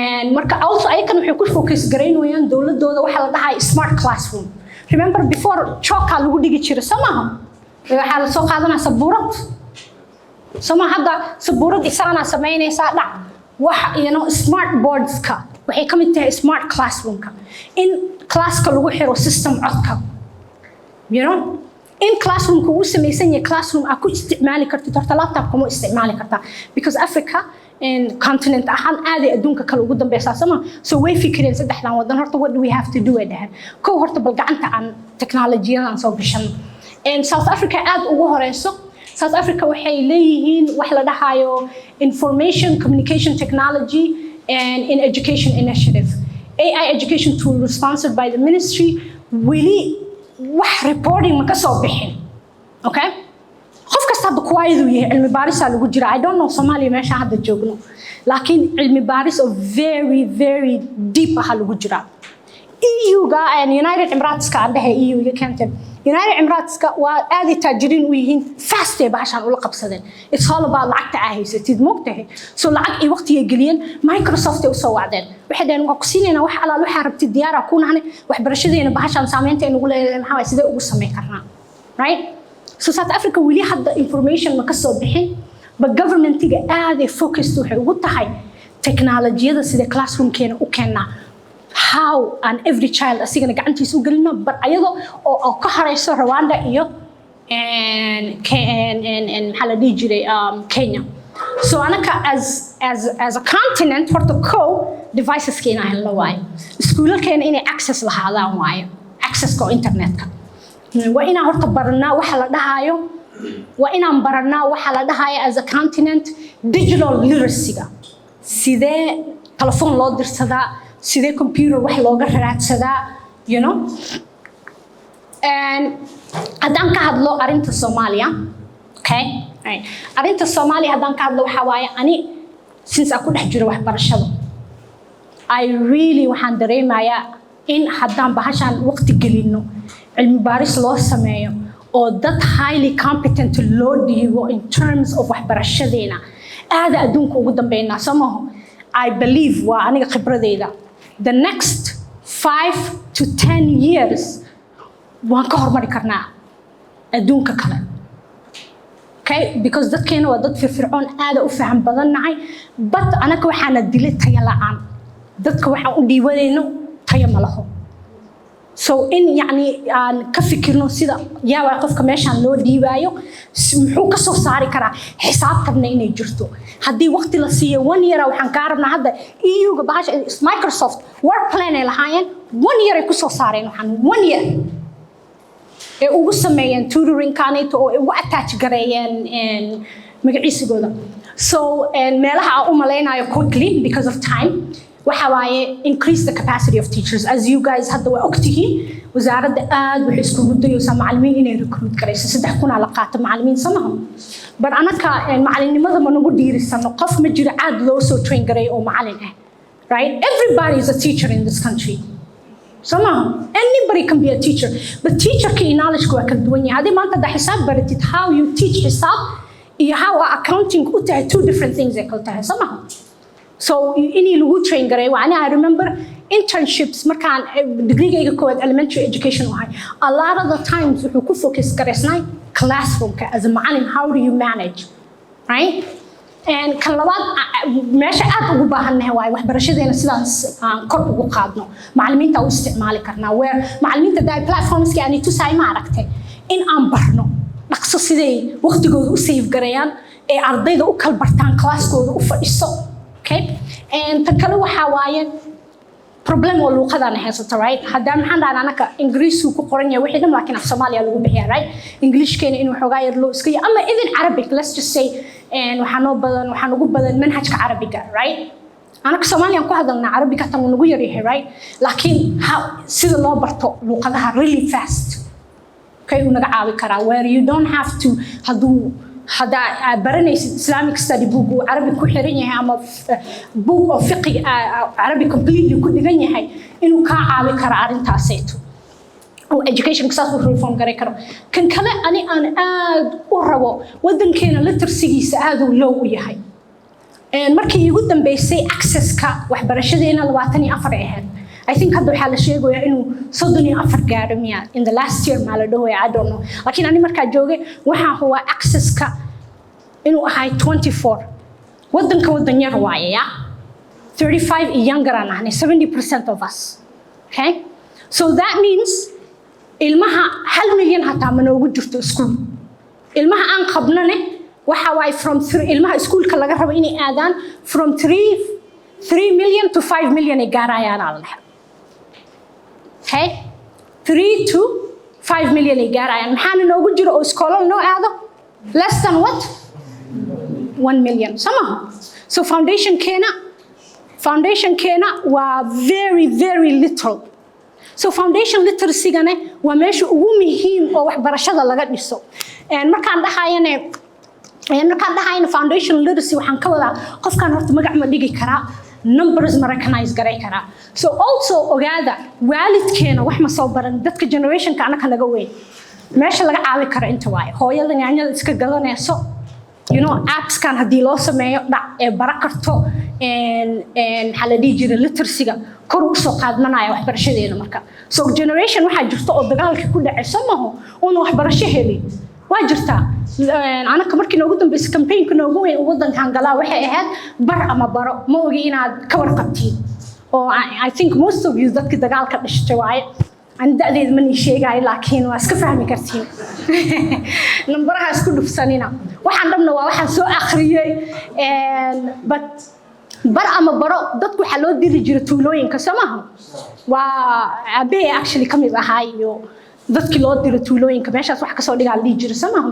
and marka also ayakan waxay ku focus gareynayaan dawladooda waxa la dhahay smart classroom remember before chalk lagu dhigi jiray samaha waxa la soo qaadanaa sabuurad sama hadda sabuurad isana sameynaysa dhac wax smart boards ka waxay ka mid tahay smart classroom ka in classka lagu xiro system codka in classroom ku sameysan yahay classroom aad ku isticmaali kartid horta laptop kuma isticmaali kartaa because Africa and continent ahaan aad ay adduunka kale ugu dambeeysa sama so way fikireen saddexdan wadan horta what do we have to do with that ko horta bal gacanta aan technology-dan soo gashan and South Africa aad ugu horeyso South Africa waxay leeyihiin wax la dhahayo information communication technology and in education initiative AI education tool sponsored by the ministry really wax reporting ma ka soo bixin okay qof kasta hadda kuwaayadu yahay cilmi baaris lagu jira I don't know Soomaaliya meesha hadda joogno laakiin cilmi baaris oo very very deep lagu jira EU ga and United Emirates ka dhahay EU ga kantan United Emirates ka waa aad taajiriin u yihiin fast ee baashan ula qabsadeen it's all about lacagta ay haysatid moogtahay so lacag ay waqtiga geliyeen Microsoft ay u soo wacdeen waxay deen waa ku siinayna wax alaal waxa rabtid diyaar ah ku nahay waxbarashadeena baashan saameynta ay nagu leedahay maxaa sidee ugu sameey karnaa right so South Africa wali hadda information ma ka soo bixin but government-iga aad ay focused waxay ugu tahay technology-da sida classroom-keena u keenna how and every child asigana gacantiisa u galina but ayado oo ka harayso Rwanda iyo and maxaa la dhihi jiray Kenya so anaka as a continent horta devices-keena aan la waayo iskuulkeena inay access lahaadaan waayo access-ka internet-ka waa inaan horta baranaa waxa la dhahayo waa inaan baranaa waxa la dhahayo as a continent digital literacy-ga sidee telefoon loo dirsadaa sidee computer wax looga raadsadaa and haddaan ka hadlo arinta Soomaaliya okay arinta Soomaaliya haddaan ka hadlo waxa waaye ani since aan ku dhex jiro waxbarashada I really waxaan dareemayaa in haddaan bahashan waqti gelino cilmi baaris loo sameeyo oo dad highly competent loo dhiibo in terms of waxbarashadeena aad adduunka ugu dambeynaa samaho I believe waa aniga khibradeyda the next 5 to 10 years waan ka hormari karnaa adduunka kale okay because dadkeena waa dad firfircoon aad u faham badannahay but anaka waxaana dilay tayo la'aan dadka waxaan u dhiibanayno tayo ma laho so in yani aan ka fikirno sida yaa qofka meeshan loo dhiibayo muxuu ka soo saari karaa xisaabtana inay jirto hadii waqti la siiyo 1 year waxaan ka rabnaa hadda EU ga bahasha Microsoft work plan ay lahaayeen 1 year ay ku soo saareen waxaan 1 year ee ugu sameeyeen tutoring kaanito oo ugu attach gareeyeen magaciisigooda so meelaha aan u maleynayo quickly because of time waxa waaye increase the capacity of teachers as you guys hadda waa ogtihiin wasaaradda aad waxay isku gudaysaa macallimiin inay recruit gareyso 3,000 la qaato macallimiin samaha but anaka macallinimada ma nagu dhiirisano qof ma jiro aad loo soo train gareey oo macallin ah right everybody is a teacher in this country samaha anybody can be a teacher but teacher ki knowledge waa kala duwan yahay hadii maanta da xisaab baratid how you teach xisaab iyo how accounting u tahay two different things ay kala tahay samaha so ini lagu train garay waa I remember internships markaan degree-gayga koowaad elementary education wahay a lot of the times wuxuu ku focus gareysnay classroom-ka as a macallin how do you manage right and kan labaad meesha aad ugu baahannahay waa waxbarashadeena sidaas aan kor ugu qaadno macallimiinta u isticmaali karnaa where macallimiinta day platforms-ka aan tusay ma aragtay in aan barno dhaqso sidee waqtigooda u save gareeyaan ee ardayda u kala bartaan class-kooda u fadhiso okay and takalo waxa waaye problem oo luqadana haysato right hadda maxaan dhahnaa anaka Ingiriisigu ku qoran yahay wixii dhan laakiin af Soomaaliya lagu bixiyaa right Englishkeena inuu xogaa yar loo iska ama even Arabic let's just say and waxaan ugu badan manhajka Arabiga right anaka Soomaaliyan ku hadalnaa Arabiga tan ugu yar yahay right laakiin sida loo barto luqadaha really fast okay unaga caawi karaa where you don't have to haduu هذا برنيس Islamic study book وعربي كحرينيه أما book أو فقه عربي completely كل جنيه إنه كعالي كرارين تاسيته أو education كساس reform كريكرو كان كلا أنا أوربو ودن كنا literacy سعادة ولو وياهي markii ugu dambeysay access ka waxbarashadeena 24 ahayd I think hadda waxa la sheegayaa inuu 34 gaaro miya in the last year ma la dhahoy I don't know laakiin ani markaa joogay waxa huwa access ka inuu ahay 24 wadan yar waaye ya 35 and younger and 70% of us okay so that means ilmaha 1 million hataa ma noogu jirto school ilmaha aan qabnane waxa way from ilmaha iskuulka laga rabo inay aadaan from 3 million to 5 million ay gaarayaan Allah okay 3 to 5 million ay gaarayaan maxaan noogu jiro oo iskoolal noo aado less than what 1 million somehow so foundation keena waa very little so foundation literacy gane waa meesha ugu muhiim oo waxbarashada laga dhiso markaan dhahayane markaan dhahayna foundation literacy waxaan ka wadaa qofkan horta magac ma dhigi karaa numbers ma recognize garay karaa so also ogaada waalidkeena wax ma soo baran dadka generationka anaka naga weyn meesha laga caawi karo inta waaye hooyada yaanyada iska gadanayso you know apps kan hadii loo sameeyo dhac ee barakarto maxaa la dhihi jiray literacy-ga kor u soo qaadmanaya waxbarashadeena marka so generation waxaa jirta oo dagaalka ku dhacaysa maaho una waxbarasho helin waa jirtaa anaka markii noogu dambeysay campaign-ka noogu weyn wadankan galaa waxay ahayd bar ama baro ma ogi inaad ka warqabtiin oo I think most of you dadka dagaalka dhashtay waaye aan da'deed ma sheegay laakiin waa iska fahmi kartiin numbaraha isku dhufsanina waxaan dhabna waa waxaan soo akhriyay but bar ama baro dadku waxa loo diri jiray tuulooyinka samaha waa abe actually kamid ahaa iyo dadkii loo diro tuulooyinka meeshaas wax ka soo dhigaa la jiray samaha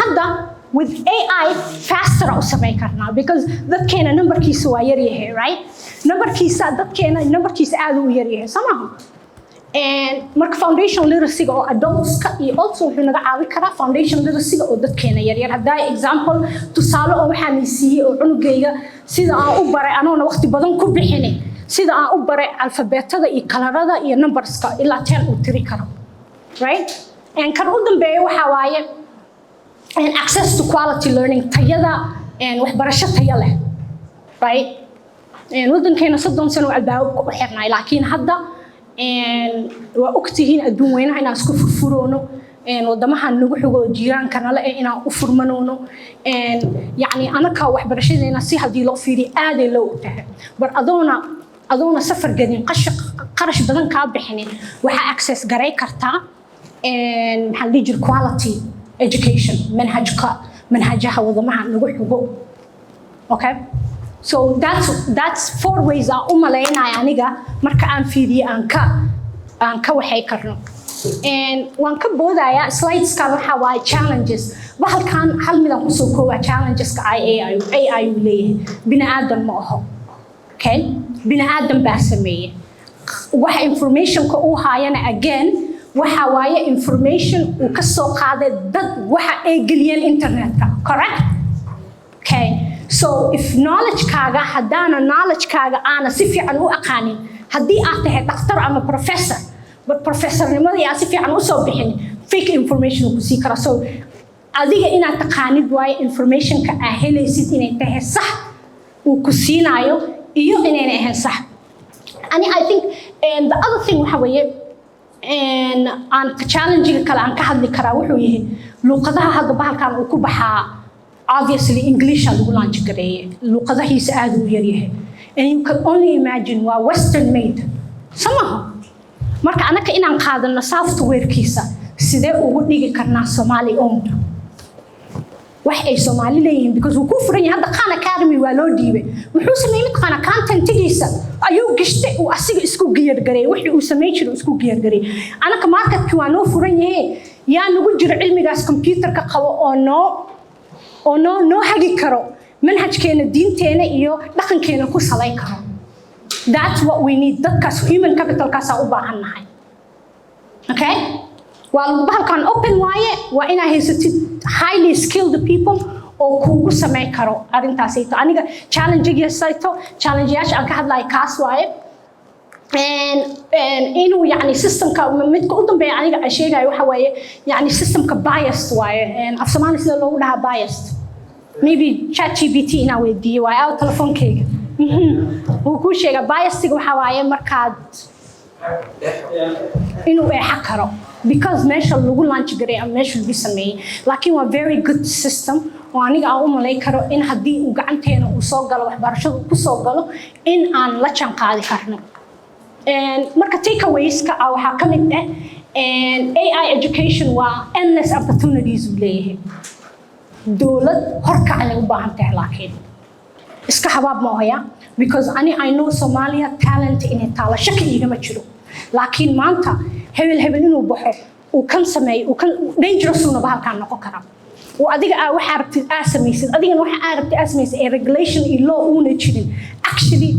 hadda with AI faster u sameey karnaa because dadkeena numberkiisa waa yar yahay right numberkiisa dadkeena numberkiisa aad u yar yahay samaha marka foundation literacy oo adults ka iyo also wuxuu naga caawi karaa foundation literacy oo dadkeena yar yar hadaa example tusaale oo waxaan siiyay oo cunugayga sida aan u baray anoona waqti badan ku bixinay sida aan u baray alfabeetada iyo kalarada iyo numberska ilaa 10 uu tiri karo right kan u dambeeyo waxa waaye access to quality learning tayada waxbarasho tayo leh right wadankeena 30 sano albaab ku xirnay laakiin hadda waa ogtihiin adduun weynaha inaan isku furfuroono wadamaha nagu xigo jiiraankana la inaan u furmanoono yani anaka waxbarashadeena si hadii loo fiiriyo aad ay loo tahay bar adoona safar gadin qarash badan ka bixinin waxa access garay kartaa maxaa la jir quality education manhajka wadamaha nagu xigo okay so that's 4 ways aan u maleynay aniga marka aan fiiriyo aan ka waxay karno waan ka boodaya slides ka waxa waa challenges bahalkan hal mid aan ku soo koobaa challenges ka AI leeyahay bini aadam ma aha okay bini aadam baa sameeyay waxa information ka uu haayana again waxa waaye information uu ka soo qaaday dad waxa ay geliyeen internetka correct okay so if knowledge kaaga hadana knowledge kaaga aana si fiican u aqaanin hadii aad tahay doctor ama professor but professor nimadii aad si fiican u soo bixin fake information ku sii kara so adiga inaad taqaanid waaye information ka aad helaysid inay tahay sax uu ku siinayo iyo inay ahayn sax I think the other thing waxa weeye aan challenge kale aan ka hadli karaa wuxuu yahay luqadaha hadda bahalkan uu ku baxaa obviously English lagu launch gareeyay luqadahiisa aad u yar yahay and you can only imagine waa western made samaha marka anaka inaan qaadano software-kiisa sidee ugu dhigi karnaa Somali owned wax ay Somali leeyihiin because uu ku furan yahay hadda Khan Academy waa loo dhiibay wuxuu sameeyay Khan content-giisa ayuu gashtay uu asiga isku geeyar gareeyay wixii uu sameeyay jiray isku geeyar gareeyay anaka market-ki waa noo furan yahay yaa nagu jiro cilmigaas computer-ka qabo oo no hagi karo manhajkeena diinteena iyo dhaqankeena ku salay karo that's what we need dadkaas human capital kaas u baahannahay okay bahalkan open waaye waa inaa haysatid highly skilled people oo kuugu sameyn karo arrintaasayto aniga challengeyaasha aan ka hadlayo kaas waaye inuu yani systemka midka u dambeeya aniga aan sheegayo waxa waaye yani systemka biased waaye af Soomaali sida loogu dhahaa biased maybe ChatGPT inaa weydiiyo waaye aw telefoonkeyga wuu kuu sheegaa biased waxa waaye markaad inuu eexa karo because meesha lagu launch garay ama meesha lagu sameeyey laakiin waa very good system oo aniga aan u malay karo in haddii uu gacanteena uu soo galo waxbarashada ku soo galo in aan la jaanqaadi karno marka takeaways-ka waxaa ka mid ah AI education waa endless opportunities uu leeyahay dowlad horkacay u baahan tahay laakiin iska habaab ma ohaya because I know Somalia talent inay taala shaki igama jiro laakiin maanta hebel inuu baxo uu kan sameeyo uu kan dangerous una bahalkan noqon kara oo adiga waxa rabtid samaysid adigana waxa rabtid samaysid regulation iyo law una jirin actually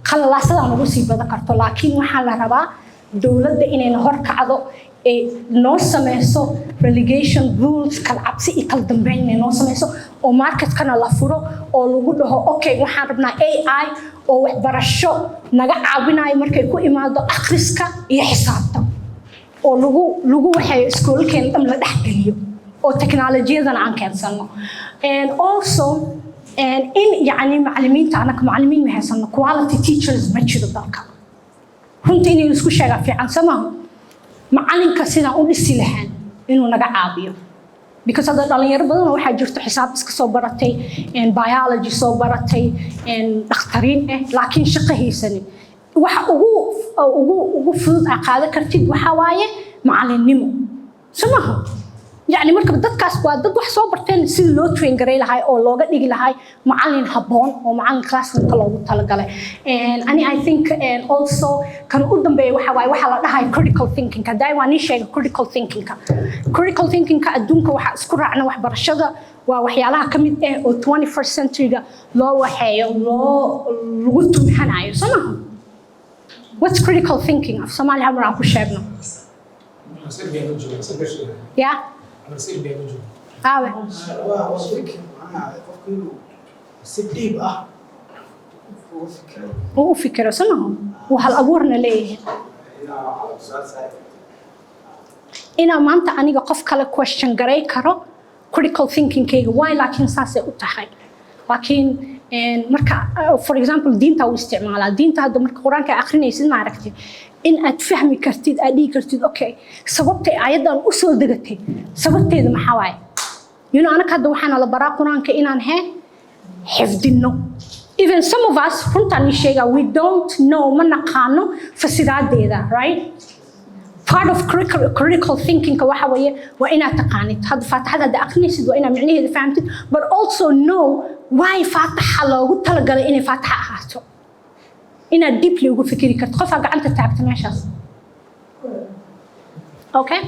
qalalaasada nagu sii badan karto laakiin waxa la rabaa dawladda inay hor kacdo ee noo sameyso relegation rules kala cabsi iyo kala dambeyn inay noo sameyso oo marketkana la furo oo lagu dhaho okay waxaan rabnaa AI oo waxbarasho naga caawinayo markay ku imaado akhriska iyo xisaabta oo lagu waxay iskoolkeen dhan la dhaxgeliyo oo teknolojiyadana aan keensano and also in yani macallimiinta anaka macallimiin ma haysano quality teachers ma jiro dalka runtii inay isku sheegaa fiican samaha macallinka sidaan u dhisi lahaan inuu naga caabiyo because hadda dhalinyaro badan waxaa jirto xisaab iska soo baratay biology soo baratay dhakhtariin laakiin shaqo haysanin waxa ugu fudud qaada kartid waxa waaye macallinnimo samaha يعني مركب dadkaas waa dad wax soo barteen sida loo train garay lahay oo looga dhigi lahay macallin haboon oo macallin classroom-ka loogu talagalay and I think also kan u dambeeyo waxa la dhahay critical thinking haday waan sheegay critical thinking-ka adduunka waxa isku raacna waxbarashada waa waxyaalaha kamid ah oo 21st century-ga loo waxeeyo lagu tumhanayo samaha what's critical thinking af Soomaali hal mar aan ku sheegno yeah
أنا سير بينجو.
هو فكرة سمعه وهالأبورنا ليه إنا ما أنت أنيقا قف كلا question جري كرو critical thinking كي واي لكن ساسة أتحي لكن مركا for example دينتا واستعمالها دينتا هذا مركا قرآن كآخرين يصير ما عرفتي إن أتفهمي كرتيد أدي كرتيد أوكي سببتي أيضا أصول دقتي سببتي إذا محاواي أنا كده وحنا لبرا قرآن كإنان هي حفظنا even some of us فهمتني شيء we don't know ما نقانو فسيرات ده right part of critical thinking كواحد وإنا تقانيت هذا فاتح هذا أخني سيد وإنا معنيه إذا فهمت but also know why فاتح الله وتلقى إني فاتح هاتو إنا deeply وقول فكري كرت خفا قعنت تعبت ماشاس okay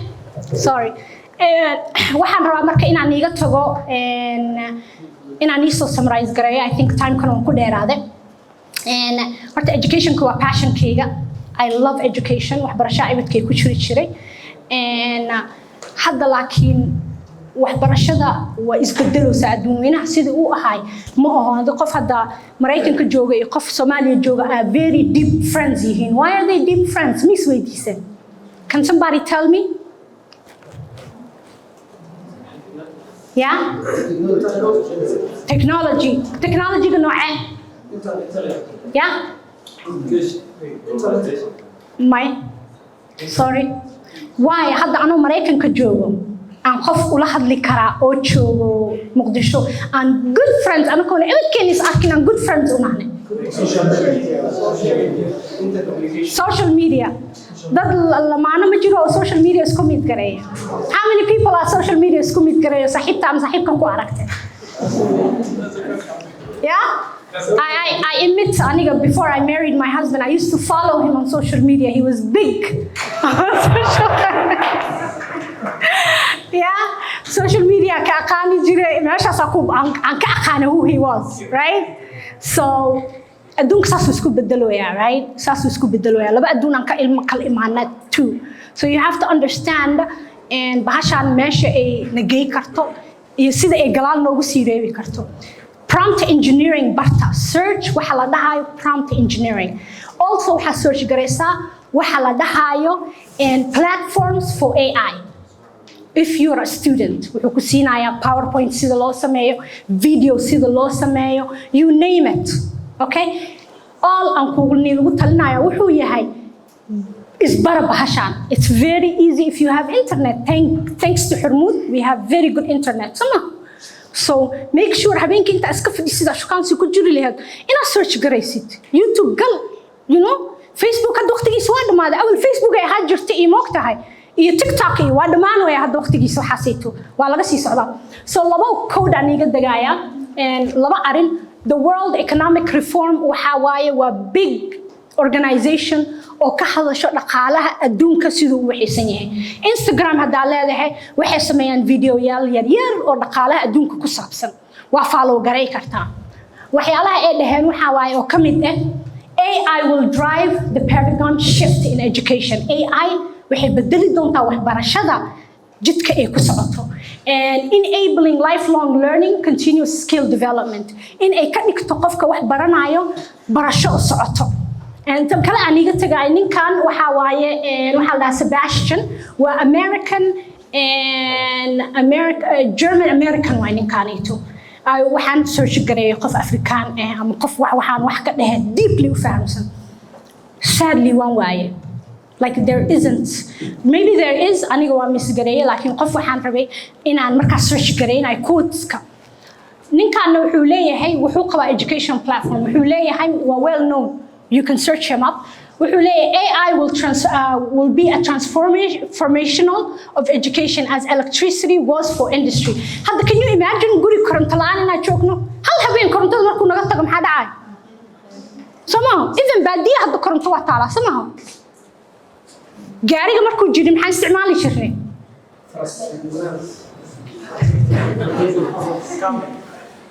sorry waxaan rabaa marka inaan iga tago inaan isoo summarize gareeyo I think time kan ku dheeraade horta education-ka waa passion-kayga I love education waxbarasho ibadkay ku jiray hadda laakiin waxbarashada waa isbedelowsa adduunweynaha sida uu ahay ma aha qof hadda Mareykanka jooga iyo qof Soomaaliya jooga are very deep friends yihiin why are they deep friends miss weydiisan can somebody tell me yeah technology ga noocee yeah my sorry why hadda anoo Mareykanka joogo aan qof ula hadli karaa oo joogo Muqdisho aan good friends ana koona everything is asking aan good friends u nahnay social media dad lamaana ma jiro oo social media isku mid gareeya how many people are social media isku mid gareeya saaxiibkan ku aragtay yeah I admit aniga before I married my husband I used to follow him on social media he was big yeah social media ka aqaani jiray meeshaas aan ka aqaano who he was right so adduunka saas isku bedelooyaa right saas isku bedelooyaa laba adduun aan ka ilmo kala imaanaa too so you have to understand and bahashaan meesha ay nagey karto iyo sida ay galaal noogu sii reebi karto. Prompt engineering barta search waxa la dhahayo prompt engineering. Also waxa search gareysaa waxa la dhahayo and platforms for AI. If you're a student, wuxuu ku siinayaa PowerPoint sida loo sameeyo, video sida loo sameeyo, you name it. Okay? All aan kugu lagu talinayo wuxuu yahay isbara bahashaan. It's very easy if you have internet. Thanks to Hormuud, we have very good internet. So make sure habeenkii inta iska fadhisid ashkaansi ku jiri lahayd inaad search garaysid. YouTube gal, you know, Facebook hadda waqtigiisa waa dhamaaday. Awal Facebook ay ahaan jirtay iyo moogtahay. iyo TikTok iyo waa dhamaan way hadda waqtigiisa waxaasayto waa laga sii socdaa. So laba code aan iga dagaaya and laba arin. The World Economic Reform waxa waaye waa big organization oo ka hadasho dhaqaalaha adduunka sidoo uu waxaysan yahay. Instagram hadda leedahay waxay sameeyaan videoyaal yar yar oo dhaqaalaha adduunka ku saabsan. Waa follow garay kartaa. Waxyaalaha ay dhaheen waxa waaye oo kamid ah AI will drive the paradigm shift in education. AI waxay bedeli doontaa waxbarashada jidka ay ku socoto. And enabling lifelong learning, continuous skill development. In ay ka dhigto qofka wax baranayo barasho socoto. And tan kale aan iga tagay ninkan waxa waaye waxa la Sebastian waa American and German American waa ninkanito. waxaan search gareeyay qof Afrikaan ah ama qof waxaan wax ka dhahay deeply u fahamsan. Sadly one waaye. Like there isn't. Maybe there is aniga waa misgareeyay laakiin qof waxaan rabay inaan markaa search gareynay quoteska. Ninkan wuxuu leeyahay wuxuu qabaa education platform wuxuu leeyahay waa well known. You can search him up. Wuxuu leeyahay AI will be a transformational of education as electricity was for industry. Hadda can you imagine guri koronto la'aan inaan joogno? Hal habeen korontada markuu naga tago maxaa dhacay? Somehow even baadiyaha hadda koronto waa taalaa somehow. gaariga markuu jiri maxaan isticmaali jirnay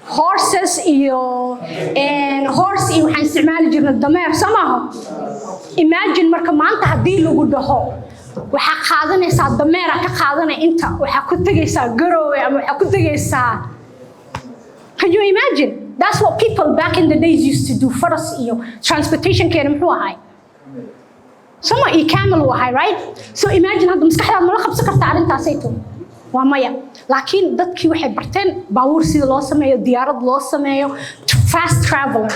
horses iyo horse iyo waxaan isticmaali jirnay dameer samaha imagine marka maanta hadii lagu dhaho waxa qaadanaysaa dameera ka qaadanay inta waxa ku tagaysaa garoowe ama waxa ku tagaysaa can you imagine that's what people back in the days used to do for us iyo transportation keena muxuu ahay sama i camel wahay right so imagine hadda maskaxdaada ma la qabsan kartaa arintaasayto waa maya laakiin dadkii waxay barteen baabuur sida loo sameeyo diyaarad loo sameeyo fast traveler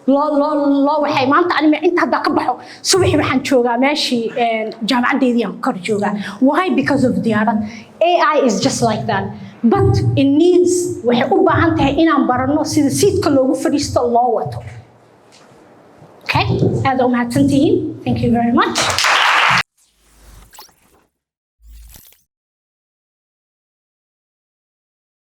loo waxay maanta anima inta hadda ka baxo subaxii waxaan joogaa meeshii jaamacadeedii aan kor joogaa why because of diyaarad AI is just like that but it needs waxay u baahan tahay inaan barano sida seedka loogu fadhiisto loo wato okay aad u mahadsantihiin thank you very much